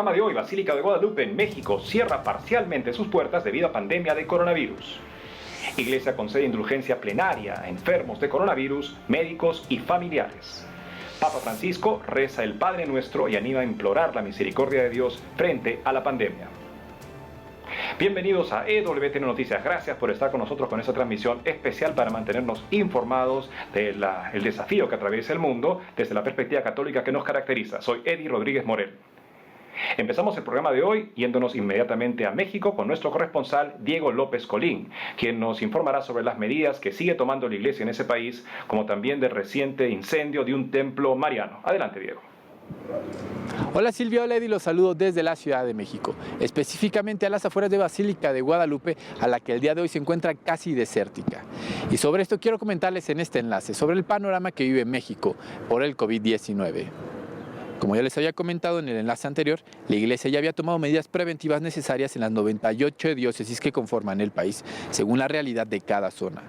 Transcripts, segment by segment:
programa de hoy, Basílica de Guadalupe en México cierra parcialmente sus puertas debido a pandemia de coronavirus. Iglesia concede indulgencia plenaria a enfermos de coronavirus, médicos y familiares. Papa Francisco reza el Padre Nuestro y anima a implorar la misericordia de Dios frente a la pandemia. Bienvenidos a EWTN Noticias. Gracias por estar con nosotros con esta transmisión especial para mantenernos informados del desafío que atraviesa el mundo desde la perspectiva católica que nos caracteriza. Soy Eddie Rodríguez Morel. Empezamos el programa de hoy yéndonos inmediatamente a México con nuestro corresponsal Diego López Colín, quien nos informará sobre las medidas que sigue tomando la iglesia en ese país, como también del reciente incendio de un templo mariano. Adelante, Diego. Hola Silvia, hola Eddie, los saludo desde la Ciudad de México, específicamente a las afueras de Basílica de Guadalupe, a la que el día de hoy se encuentra casi desértica. Y sobre esto quiero comentarles en este enlace sobre el panorama que vive México por el COVID-19. Como ya les había comentado en el enlace anterior, la Iglesia ya había tomado medidas preventivas necesarias en las 98 diócesis que conforman el país, según la realidad de cada zona.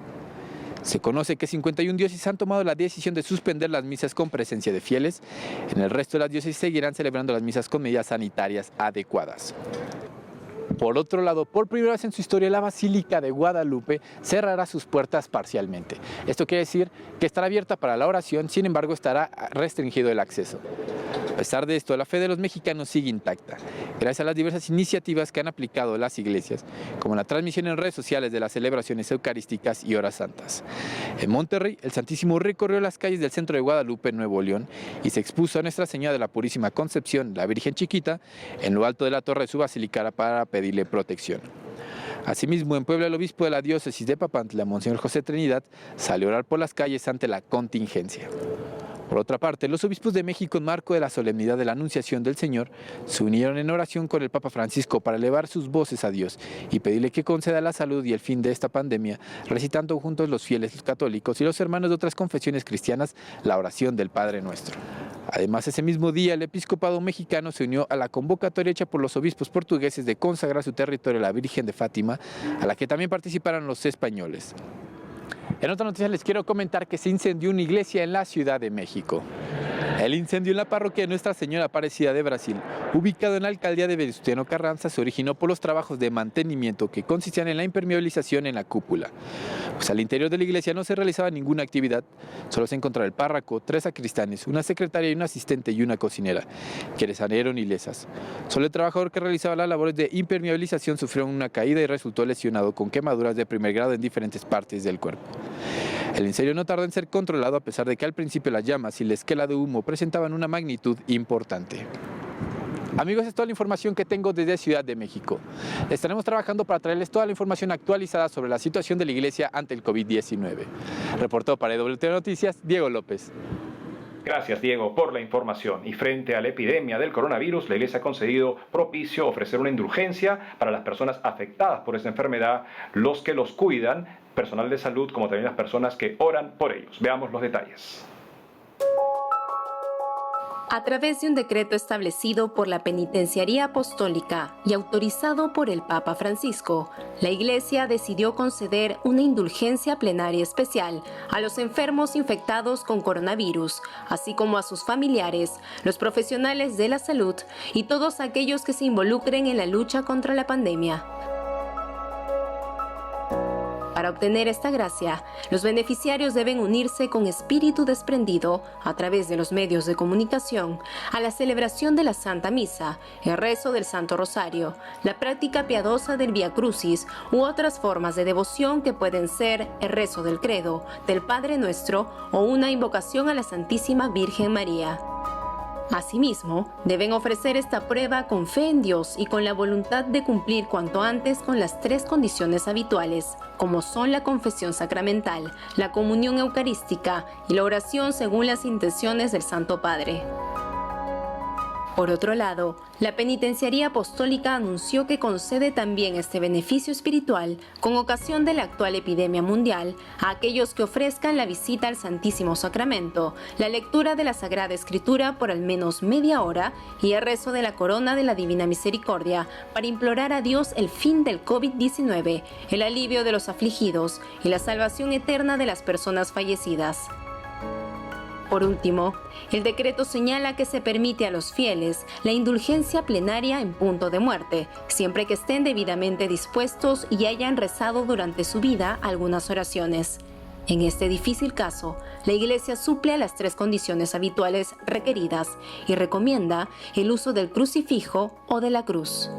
Se conoce que 51 diócesis han tomado la decisión de suspender las misas con presencia de fieles. En el resto de las diócesis seguirán celebrando las misas con medidas sanitarias adecuadas. Por otro lado, por primera vez en su historia, la Basílica de Guadalupe cerrará sus puertas parcialmente. Esto quiere decir que estará abierta para la oración, sin embargo estará restringido el acceso. A pesar de esto, la fe de los mexicanos sigue intacta, gracias a las diversas iniciativas que han aplicado las iglesias, como la transmisión en redes sociales de las celebraciones eucarísticas y horas santas. En Monterrey, el Santísimo recorrió las calles del centro de Guadalupe, Nuevo León, y se expuso a Nuestra Señora de la Purísima Concepción, la Virgen Chiquita, en lo alto de la torre de su basílica para pedirle protección. Asimismo, en Puebla, el obispo de la diócesis de Papantla, Monseñor José Trinidad, salió a orar por las calles ante la contingencia. Por otra parte, los obispos de México, en marco de la solemnidad de la Anunciación del Señor, se unieron en oración con el Papa Francisco para elevar sus voces a Dios y pedirle que conceda la salud y el fin de esta pandemia, recitando juntos los fieles católicos y los hermanos de otras confesiones cristianas la oración del Padre Nuestro. Además, ese mismo día, el episcopado mexicano se unió a la convocatoria hecha por los obispos portugueses de consagrar su territorio a la Virgen de Fátima, a la que también participaron los españoles. En otra noticia les quiero comentar que se incendió una iglesia en la Ciudad de México. El incendio en la parroquia de Nuestra Señora Aparecida de Brasil, ubicado en la alcaldía de Venustiano Carranza, se originó por los trabajos de mantenimiento que consistían en la impermeabilización en la cúpula. Pues al interior de la iglesia no se realizaba ninguna actividad, solo se encontraba el párroco, 3 sacristanes, una secretaria y un asistente y una cocinera, quienes salieron ilesas. Solo el trabajador que realizaba las labores de impermeabilización sufrió una caída y resultó lesionado con quemaduras de primer grado en diferentes partes del cuerpo. El incendio no tardó en ser controlado a pesar de que al principio las llamas y la esquela de humo presentaban una magnitud importante. Amigos, es toda la información que tengo desde Ciudad de México. Estaremos trabajando para traerles toda la información actualizada sobre la situación de la iglesia ante el COVID-19. Reportó para EWTN Noticias, Diego López. Gracias, Diego, por la información. Y frente a la epidemia del coronavirus, la Iglesia ha concedido propicio ofrecer una indulgencia para las personas afectadas por esta enfermedad, los que los cuidan, personal de salud, como también las personas que oran por ellos. Veamos los detalles. A través de un decreto establecido por la Penitenciaría Apostólica y autorizado por el Papa Francisco, la Iglesia decidió conceder una indulgencia plenaria especial a los enfermos infectados con coronavirus, así como a sus familiares, los profesionales de la salud y todos aquellos que se involucren en la lucha contra la pandemia. Para obtener esta gracia, los beneficiarios deben unirse con espíritu desprendido a través de los medios de comunicación a la celebración de la Santa Misa, el rezo del Santo Rosario, la práctica piadosa del Vía Crucis u otras formas de devoción que pueden ser el rezo del Credo, del Padre Nuestro o una invocación a la Santísima Virgen María. Asimismo, deben ofrecer esta prueba con fe en Dios y con la voluntad de cumplir cuanto antes con las 3 condiciones habituales, como son la confesión sacramental, la comunión eucarística y la oración según las intenciones del Santo Padre. Por otro lado, la Penitenciaría Apostólica anunció que concede también este beneficio espiritual con ocasión de la actual epidemia mundial a aquellos que ofrezcan la visita al Santísimo Sacramento, la lectura de la Sagrada Escritura por al menos media hora y el rezo de la Corona de la Divina Misericordia para implorar a Dios el fin del COVID-19, el alivio de los afligidos y la salvación eterna de las personas fallecidas. Por último, el decreto señala que se permite a los fieles la indulgencia plenaria en punto de muerte, siempre que estén debidamente dispuestos y hayan rezado durante su vida algunas oraciones. En este difícil caso, la Iglesia suple las 3 condiciones habituales requeridas y recomienda el uso del crucifijo o de la cruz.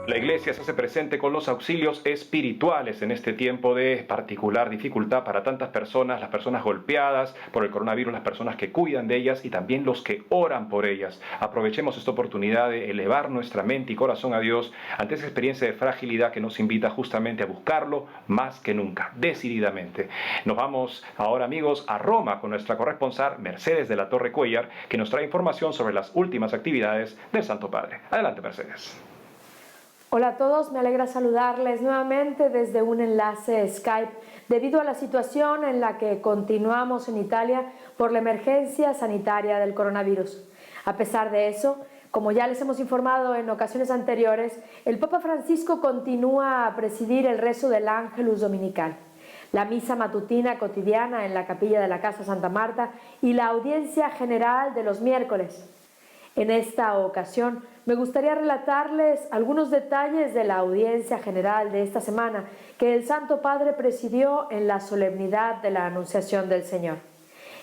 La Iglesia se hace presente con los auxilios espirituales en este tiempo de particular dificultad para tantas personas, las personas golpeadas por el coronavirus, las personas que cuidan de ellas y también los que oran por ellas. Aprovechemos esta oportunidad de elevar nuestra mente y corazón a Dios ante esa experiencia de fragilidad que nos invita justamente a buscarlo más que nunca, decididamente. Nos vamos ahora, amigos, a Roma con nuestra corresponsal Mercedes de la Torre Cuellar, que nos trae información sobre las últimas actividades del Santo Padre. Adelante, Mercedes. Hola a todos, me alegra saludarles nuevamente desde un enlace Skype debido a la situación en la que continuamos en Italia por la emergencia sanitaria del coronavirus. A pesar de eso, como ya les hemos informado en ocasiones anteriores, el Papa Francisco continúa a presidir el rezo del Ángelus Dominical, la misa matutina cotidiana en la capilla de la Casa Santa Marta y la audiencia general de los miércoles. En esta ocasión me gustaría relatarles algunos detalles de la audiencia general de esta semana que el Santo Padre presidió en la solemnidad de la Anunciación del Señor.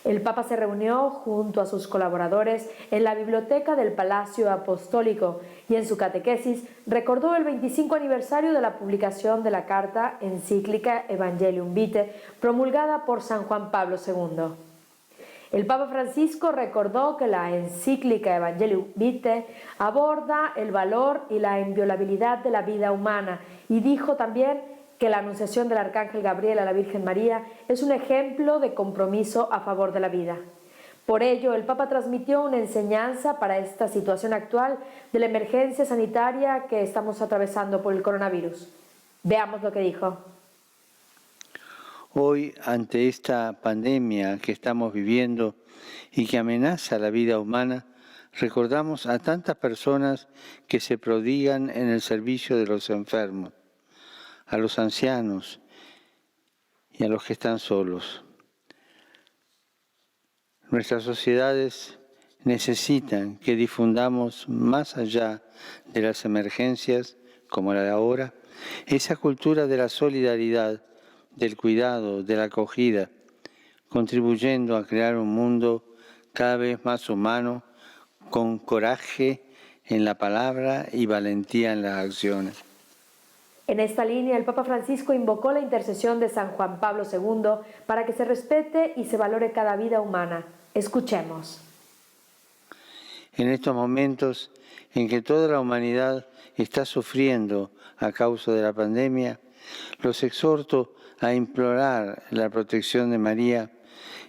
El Papa se reunió junto a sus colaboradores en la biblioteca del Palacio Apostólico y en su catequesis recordó el 25 aniversario de la publicación de la carta encíclica Evangelium Vitae promulgada por San Juan Pablo II. El Papa Francisco recordó que la encíclica Evangelium Vitae aborda el valor y la inviolabilidad de la vida humana y dijo también que la anunciación del Arcángel Gabriel a la Virgen María es un ejemplo de compromiso a favor de la vida. Por ello, el Papa transmitió una enseñanza para esta situación actual de la emergencia sanitaria que estamos atravesando por el coronavirus. Veamos lo que dijo. Hoy, ante esta pandemia que estamos viviendo y que amenaza la vida humana, recordamos a tantas personas que se prodigan en el servicio de los enfermos, a los ancianos y a los que están solos. Nuestras sociedades necesitan que difundamos más allá de las emergencias, como la de ahora, esa cultura de la solidaridad, del cuidado, de la acogida, contribuyendo a crear un mundo cada vez más humano, con coraje en la palabra y valentía en las acciones. En esta línea, el Papa Francisco invocó la intercesión de San Juan Pablo II para que se respete y se valore cada vida humana. Escuchemos. En estos momentos en que toda la humanidad está sufriendo a causa de la pandemia, los exhorto a implorar la protección de María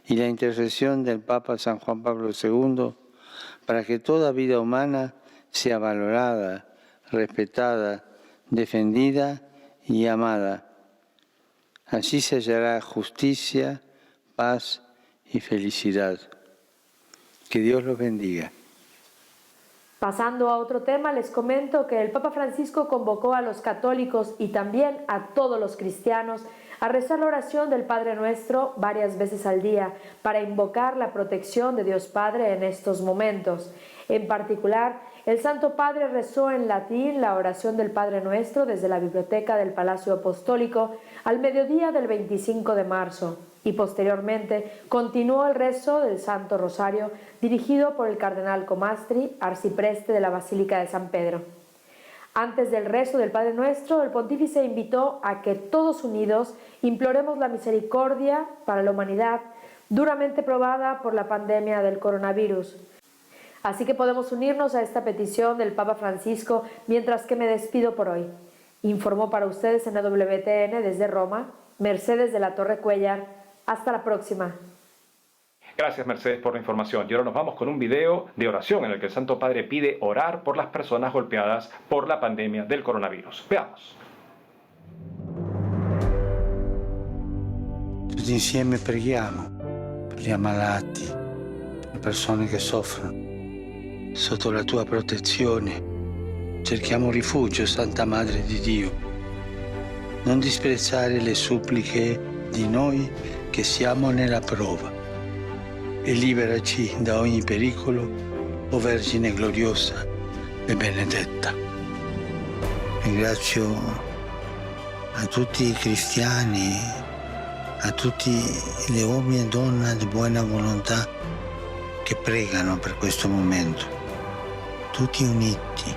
y la intercesión del Papa San Juan Pablo II para que toda vida humana sea valorada, respetada, defendida y amada. Así se hallará justicia, paz y felicidad. Que Dios los bendiga. Pasando a otro tema, les comento que el Papa Francisco convocó a los católicos y también a todos los cristianos a rezar la oración del Padre Nuestro varias veces al día para invocar la protección de Dios Padre en estos momentos. En particular, el Santo Padre rezó en latín la oración del Padre Nuestro desde la biblioteca del Palacio Apostólico al mediodía del 25 de marzo y posteriormente continuó el rezo del Santo Rosario dirigido por el cardenal Comastri, arcipreste de la Basílica de San Pedro. Antes del rezo del Padre Nuestro, el pontífice invitó a que todos unidos imploremos la misericordia para la humanidad duramente probada por la pandemia del coronavirus. Así que podemos unirnos a esta petición del Papa Francisco mientras que me despido por hoy. Informó para ustedes en EWTN desde Roma, Mercedes de la Torre Cuellar. Hasta la próxima. Gracias, Mercedes, por la información. Y ahora nos vamos con un video de oración en el que el Santo Padre pide orar por las personas golpeadas por la pandemia del coronavirus. Veamos. Tutti insieme preghiamo per gli ammalati, per le persone che soffrono. Sotto la tua protezione cerchiamo rifugio, Santa Madre di Dio. Non disprezzare le suppliche di noi che siamo nella prova e liberaci da ogni pericolo, o Vergine gloriosa e benedetta. Ringrazio a tutti i cristiani, a tutti gli uomini e donne di buona volontà che pregano per questo momento, tutti uniti,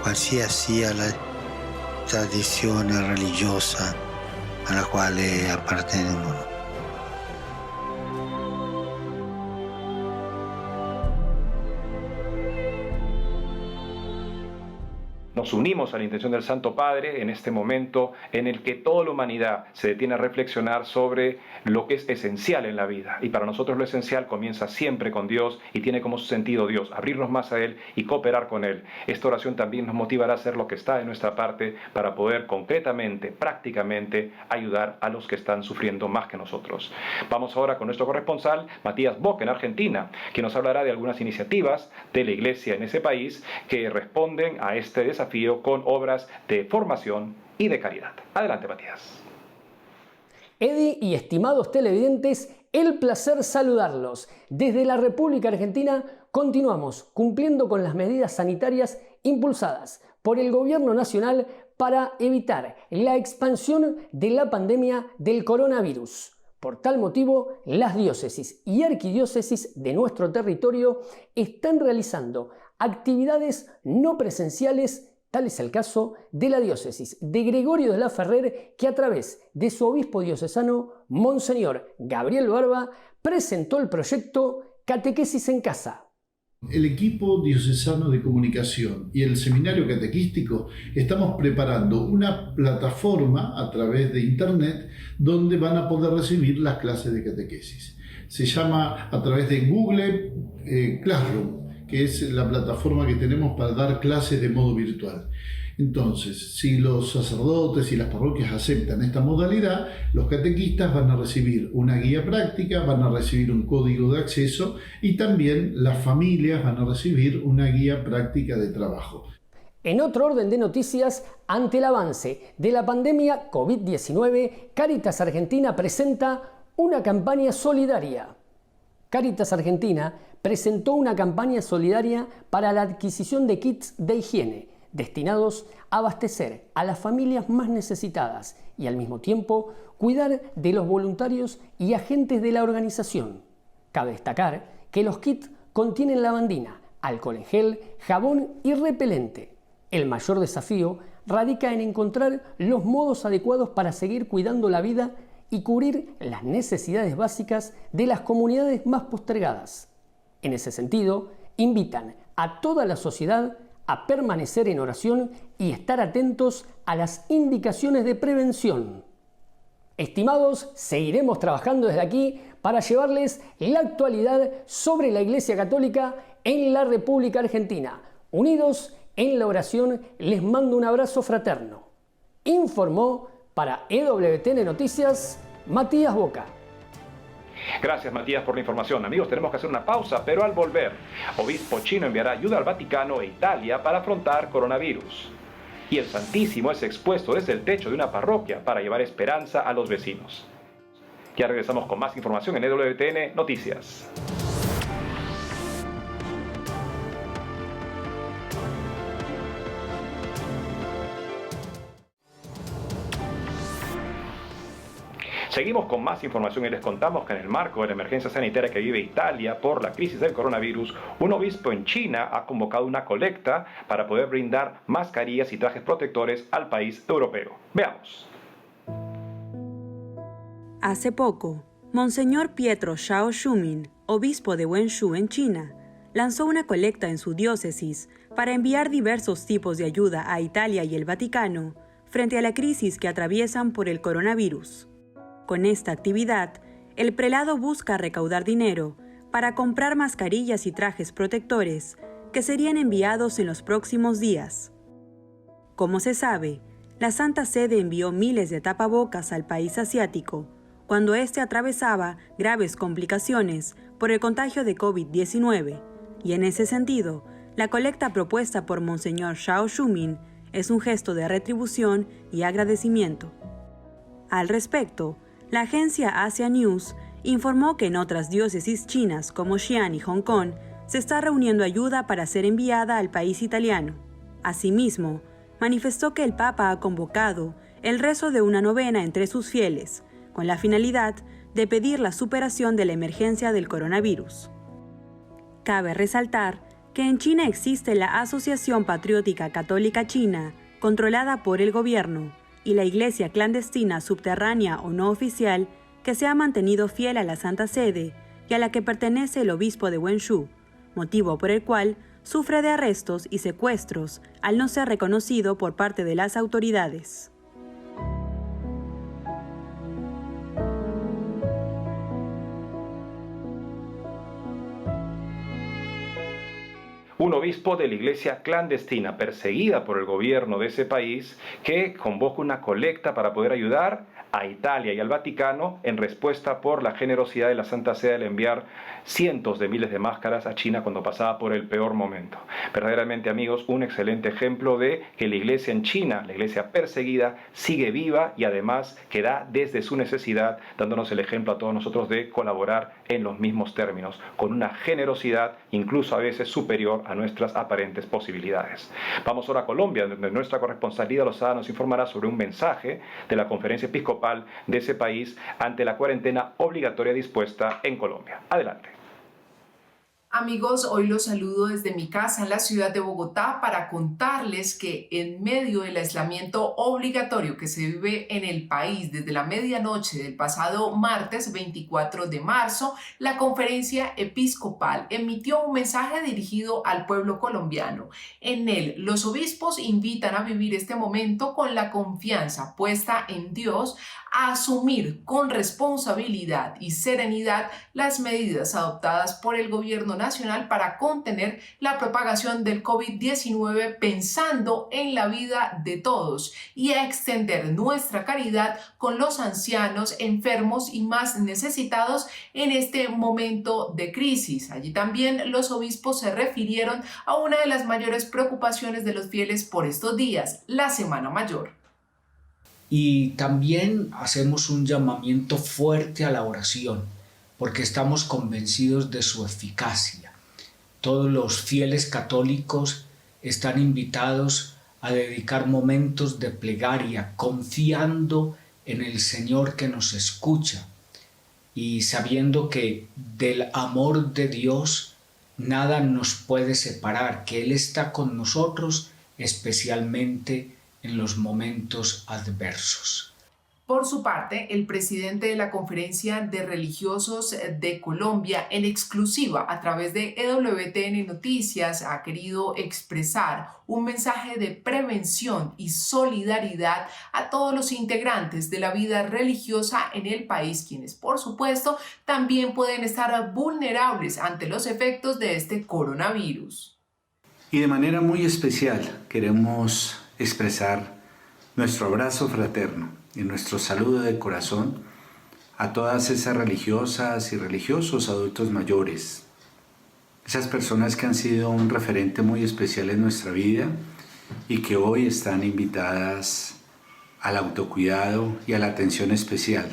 qualsiasi sia la tradizione religiosa alla quale appartengono. Nos unimos a la intención del Santo Padre en este momento en el que toda la humanidad se detiene a reflexionar sobre lo que es esencial en la vida. Y para nosotros lo esencial comienza siempre con Dios y tiene como sentido Dios, abrirnos más a Él y cooperar con Él. Esta oración también nos motivará a hacer lo que está de nuestra parte para poder concretamente, prácticamente, ayudar a los que están sufriendo más que nosotros. Vamos ahora con nuestro corresponsal, Matías Bock, en Argentina, que nos hablará de algunas iniciativas de la Iglesia en ese país que responden a este desafío con obras de formación y de caridad. Adelante, Matías. Eddie y estimados televidentes, el placer saludarlos. Desde la República Argentina continuamos cumpliendo con las medidas sanitarias impulsadas por el Gobierno Nacional para evitar la expansión de la pandemia del coronavirus. Por tal motivo, las diócesis y arquidiócesis de nuestro territorio están realizando actividades no presenciales. Tal es el caso de la diócesis de Gregorio de la Ferrer, que a través de su obispo diocesano, Monseñor Gabriel Barba, presentó el proyecto Catequesis en Casa. El equipo diocesano de comunicación y el seminario catequístico estamos preparando una plataforma a través de internet donde van a poder recibir las clases de catequesis. Se llama a través de Google Classroom, que es la plataforma que tenemos para dar clases de modo virtual. Entonces, si los sacerdotes y las parroquias aceptan esta modalidad, los catequistas van a recibir una guía práctica, van a recibir un código de acceso y también las familias van a recibir una guía práctica de trabajo. En otro orden de noticias, ante el avance de la pandemia COVID-19, Cáritas Argentina presenta una campaña solidaria. Cáritas Argentina presentó una campaña solidaria para la adquisición de kits de higiene destinados a abastecer a las familias más necesitadas y al mismo tiempo cuidar de los voluntarios y agentes de la organización. Cabe destacar que los kits contienen lavandina, alcohol en gel, jabón y repelente. El mayor desafío radica en encontrar los modos adecuados para seguir cuidando la vida y cubrir las necesidades básicas de las comunidades más postergadas. En ese sentido, invitan a toda la sociedad a permanecer en oración y estar atentos a las indicaciones de prevención. Estimados, seguiremos trabajando desde aquí para llevarles la actualidad sobre la Iglesia Católica en la República Argentina. Unidos en la oración, les mando un abrazo fraterno. Informó para EWTN Noticias, Matías Boca. Gracias, Matías, por la información. Amigos, tenemos que hacer una pausa, pero al volver, obispo chino enviará ayuda al Vaticano e Italia para afrontar coronavirus. Y el Santísimo es expuesto desde el techo de una parroquia para llevar esperanza a los vecinos. Ya regresamos con más información en EWTN Noticias. Seguimos con más información y les contamos que en el marco de la emergencia sanitaria que vive Italia por la crisis del coronavirus, un obispo en China ha convocado una colecta para poder brindar mascarillas y trajes protectores al país europeo. Veamos. Hace poco, Monseñor Pietro Xiao Shumin, obispo de Wenzhou en China, lanzó una colecta en su diócesis para enviar diversos tipos de ayuda a Italia y el Vaticano frente a la crisis que atraviesan por el coronavirus. Con esta actividad, el prelado busca recaudar dinero para comprar mascarillas y trajes protectores que serían enviados en los próximos días. Como se sabe, la Santa Sede envió miles de tapabocas al país asiático cuando éste atravesaba graves complicaciones por el contagio de COVID-19, y en ese sentido, la colecta propuesta por Monseñor Xiao Shumin es un gesto de retribución y agradecimiento. Al respecto, la agencia Asia News informó que en otras diócesis chinas como Xi'an y Hong Kong se está reuniendo ayuda para ser enviada al país italiano. Asimismo, manifestó que el Papa ha convocado el rezo de una novena entre sus fieles, con la finalidad de pedir la superación de la emergencia del coronavirus. Cabe resaltar que en China existe la Asociación Patriótica Católica China, controlada por el gobierno, y la iglesia clandestina subterránea o no oficial que se ha mantenido fiel a la Santa Sede y a la que pertenece el obispo de Wenzhou, motivo por el cual sufre de arrestos y secuestros al no ser reconocido por parte de las autoridades. Un obispo de la iglesia clandestina perseguida por el gobierno de ese país que convoca una colecta para poder ayudar a Italia y al Vaticano en respuesta por la generosidad de la Santa Sede al enviar cientos de miles de máscaras a China cuando pasaba por el peor momento. Verdaderamente, amigos, un excelente ejemplo de que la iglesia en China, la iglesia perseguida, sigue viva y además que da desde su necesidad, dándonos el ejemplo a todos nosotros de colaborar en los mismos términos, con una generosidad incluso a veces superior a nuestras aparentes posibilidades. Vamos ahora a Colombia, donde nuestra corresponsal Lida Lozada nos informará sobre un mensaje de la Conferencia Episcopal de ese país ante la cuarentena obligatoria dispuesta en Colombia. Adelante. Amigos, hoy los saludo desde mi casa en la ciudad de Bogotá para contarles que en medio del aislamiento obligatorio que se vive en el país desde la medianoche del pasado martes 24 de marzo, la Conferencia Episcopal emitió un mensaje dirigido al pueblo colombiano. En él, los obispos invitan a vivir este momento con la confianza puesta en Dios, a asumir con responsabilidad y serenidad las medidas adoptadas por el gobierno nacional para contener la propagación del COVID-19 pensando en la vida de todos y a extender nuestra caridad con los ancianos, enfermos y más necesitados en este momento de crisis. Allí también los obispos se refirieron a una de las mayores preocupaciones de los fieles por estos días, la Semana Mayor. Y también hacemos un llamamiento fuerte a la oración, porque estamos convencidos de su eficacia. Todos los fieles católicos están invitados a dedicar momentos de plegaria, confiando en el Señor que nos escucha y sabiendo que del amor de Dios nada nos puede separar, que Él está con nosotros, especialmente en los momentos adversos. Por su parte, el presidente de la Conferencia de Religiosos de Colombia, en exclusiva a través de EWTN Noticias, ha querido expresar un mensaje de prevención y solidaridad a todos los integrantes de la vida religiosa en el país, quienes, por supuesto, también pueden estar vulnerables ante los efectos de este coronavirus. Y de manera muy especial queremos expresar nuestro abrazo fraterno y nuestro saludo de corazón a todas esas religiosas y religiosos adultos mayores, esas personas que han sido un referente muy especial en nuestra vida y que hoy están invitadas al autocuidado y a la atención especial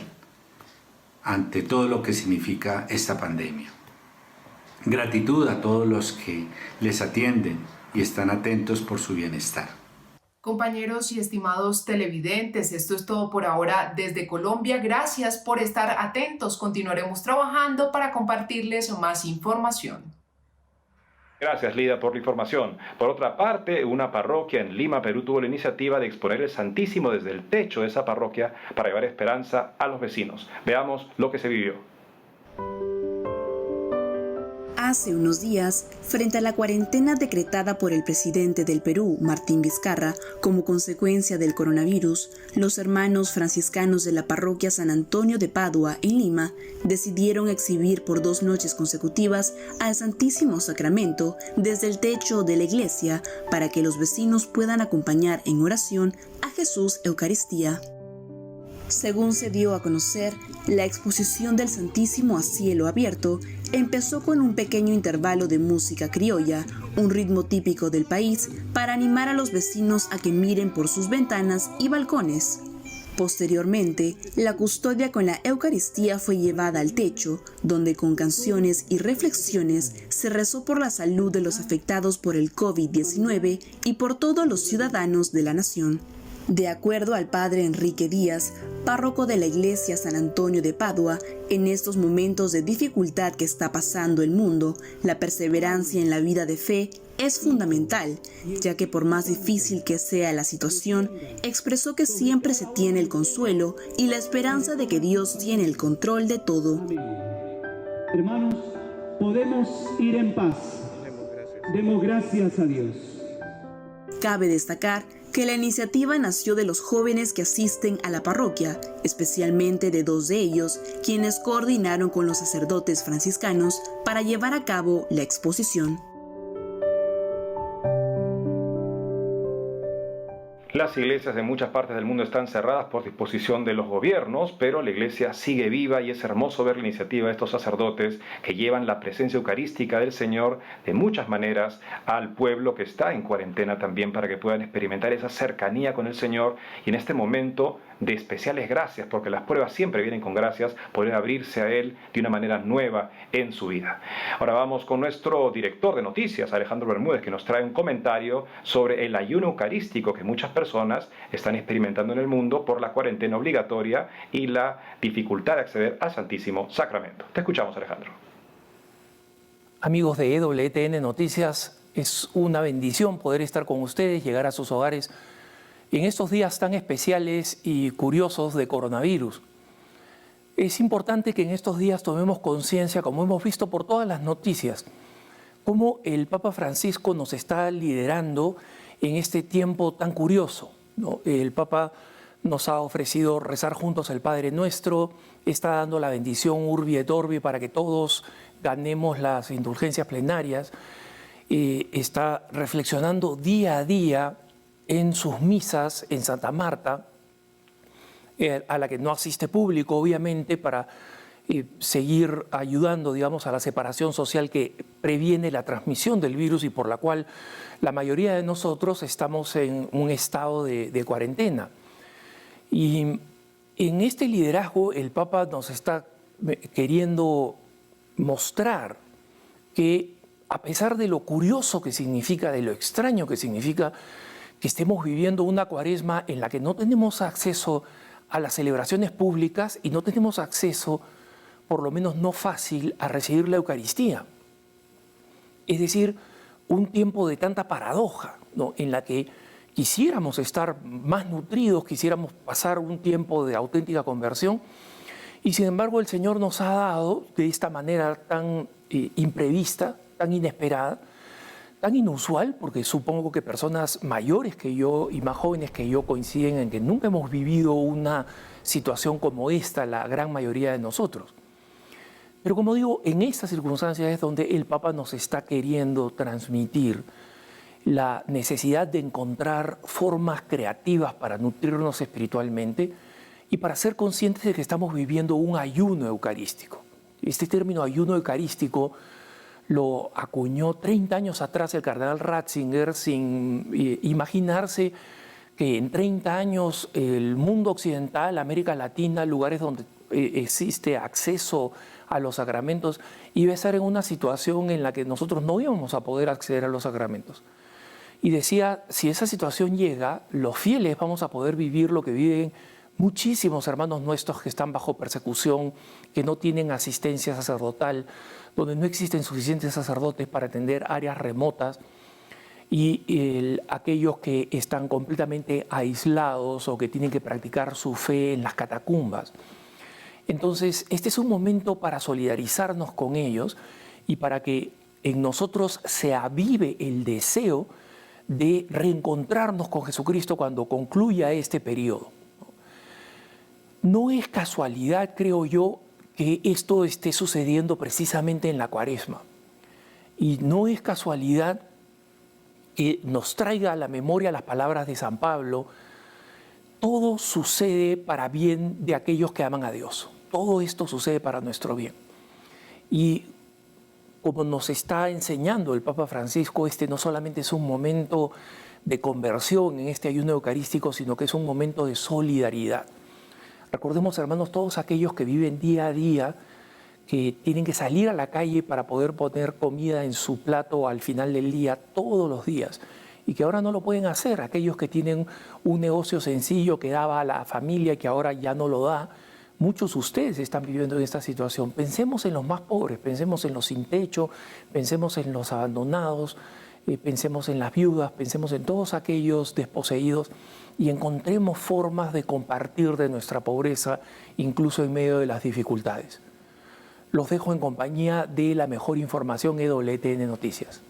ante todo lo que significa esta pandemia. Gratitud a todos los que les atienden y están atentos por su bienestar. Compañeros y estimados televidentes, esto es todo por ahora desde Colombia. Gracias por estar atentos. Continuaremos trabajando para compartirles más información. Gracias, Lida, por la información. Por otra parte, una parroquia en Lima, Perú, tuvo la iniciativa de exponer el Santísimo desde el techo de esa parroquia para llevar esperanza a los vecinos. Veamos lo que se vivió. Hace unos días, frente a la cuarentena decretada por el presidente del Perú, Martín Vizcarra, como consecuencia del coronavirus, los hermanos franciscanos de la parroquia San Antonio de Padua, en Lima, decidieron exhibir por 2 noches consecutivas al Santísimo Sacramento desde el techo de la iglesia para que los vecinos puedan acompañar en oración a Jesús Eucaristía. Según se dio a conocer, la exposición del Santísimo a cielo abierto empezó con un pequeño intervalo de música criolla, un ritmo típico del país, para animar a los vecinos a que miren por sus ventanas y balcones. Posteriormente, la custodia con la Eucaristía fue llevada al techo, donde con canciones y reflexiones se rezó por la salud de los afectados por el COVID-19 y por todos los ciudadanos de la nación. De acuerdo al padre Enrique Díaz, párroco de la iglesia San Antonio de Padua, en estos momentos de dificultad que está pasando el mundo, la perseverancia en la vida de fe es fundamental, ya que por más difícil que sea la situación, expresó que siempre se tiene el consuelo y la esperanza de que Dios tiene el control de todo. Hermanos, podemos ir en paz. Demos gracias a Dios. Cabe destacar que la iniciativa nació de los jóvenes que asisten a la parroquia, especialmente de 2 de ellos, quienes coordinaron con los sacerdotes franciscanos para llevar a cabo la exposición. Las iglesias de muchas partes del mundo están cerradas por disposición de los gobiernos, pero la iglesia sigue viva y es hermoso ver la iniciativa de estos sacerdotes que llevan la presencia eucarística del Señor de muchas maneras al pueblo que está en cuarentena también, para que puedan experimentar esa cercanía con el Señor y en este momento de especiales gracias, porque las pruebas siempre vienen con gracias, poder abrirse a Él de una manera nueva en su vida. Ahora vamos con nuestro director de noticias, Alejandro Bermúdez, que nos trae un comentario sobre el ayuno eucarístico que muchas personas están experimentando en el mundo por la cuarentena obligatoria y la dificultad de acceder al Santísimo Sacramento. Te escuchamos, Alejandro. Amigos de EWTN Noticias, es una bendición poder estar con ustedes, llegar a sus hogares en estos días tan especiales y curiosos de coronavirus. Es importante que en estos días tomemos conciencia, como hemos visto por todas las noticias, cómo el Papa Francisco nos está liderando en este tiempo tan curioso, ¿no? El Papa nos ha ofrecido rezar juntos el Padre Nuestro, está dando la bendición Urbi et Orbi para que todos ganemos las indulgencias plenarias, está reflexionando día a día en sus misas en Santa Marta, a la que no asiste público, obviamente, para seguir ayudando, digamos, a la separación social que previene la transmisión del virus y por la cual la mayoría de nosotros estamos en un estado de cuarentena. Y en este liderazgo el Papa nos está queriendo mostrar que, a pesar de lo curioso que significa, de lo extraño que significa, que estemos viviendo una cuaresma en la que no tenemos acceso a las celebraciones públicas y no tenemos acceso, por lo menos no fácil, a recibir la Eucaristía. Es decir, un tiempo de tanta paradoja, ¿no?, en la que quisiéramos estar más nutridos, quisiéramos pasar un tiempo de auténtica conversión, y sin embargo el Señor nos ha dado de esta manera tan imprevista, tan inesperada, tan inusual, porque supongo que personas mayores que yo y más jóvenes que yo coinciden en que nunca hemos vivido una situación como esta, la gran mayoría de nosotros. Pero como digo, en estas circunstancias es donde el Papa nos está queriendo transmitir la necesidad de encontrar formas creativas para nutrirnos espiritualmente y para ser conscientes de que estamos viviendo un ayuno eucarístico. Este término ayuno eucarístico lo acuñó 30 años atrás el cardenal Ratzinger sin imaginarse que en 30 años el mundo occidental, América Latina, lugares donde existe acceso a los sacramentos, iba a estar en una situación en la que nosotros no íbamos a poder acceder a los sacramentos. Y decía, si esa situación llega, los fieles vamos a poder vivir lo que viven muchísimos hermanos nuestros que están bajo persecución, que no tienen asistencia sacerdotal, donde no existen suficientes sacerdotes para atender áreas remotas, y aquellos que están completamente aislados o que tienen que practicar su fe en las catacumbas. Entonces, este es un momento para solidarizarnos con ellos y para que en nosotros se avive el deseo de reencontrarnos con Jesucristo cuando concluya este periodo. No es casualidad, creo yo, que esto esté sucediendo precisamente en la Cuaresma. Y no es casualidad que nos traiga a la memoria las palabras de San Pablo: todo sucede para bien de aquellos que aman a Dios. Todo esto sucede para nuestro bien. Y como nos está enseñando el Papa Francisco, este no solamente es un momento de conversión en este ayuno eucarístico, sino que es un momento de solidaridad. Recordemos, hermanos, todos aquellos que viven día a día, que tienen que salir a la calle para poder poner comida en su plato al final del día, todos los días, y que ahora no lo pueden hacer. Aquellos que tienen un negocio sencillo que daba a la familia y que ahora ya no lo da. Muchos de ustedes están viviendo en esta situación. Pensemos en los más pobres, pensemos en los sin techo, pensemos en los abandonados, pensemos en las viudas, pensemos en todos aquellos desposeídos y encontremos formas de compartir de nuestra pobreza, incluso en medio de las dificultades. Los dejo en compañía de la mejor información EWTN Noticias.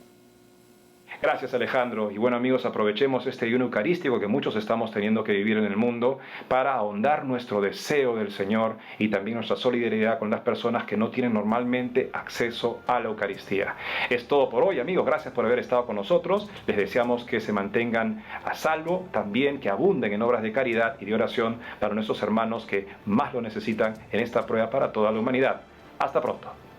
Gracias, Alejandro. Y bueno, amigos, aprovechemos este ayuno eucarístico que muchos estamos teniendo que vivir en el mundo para ahondar nuestro deseo del Señor y también nuestra solidaridad con las personas que no tienen normalmente acceso a la Eucaristía. Es todo por hoy, amigos. Gracias por haber estado con nosotros. Les deseamos que se mantengan a salvo, también que abunden en obras de caridad y de oración para nuestros hermanos que más lo necesitan en esta prueba para toda la humanidad. Hasta pronto.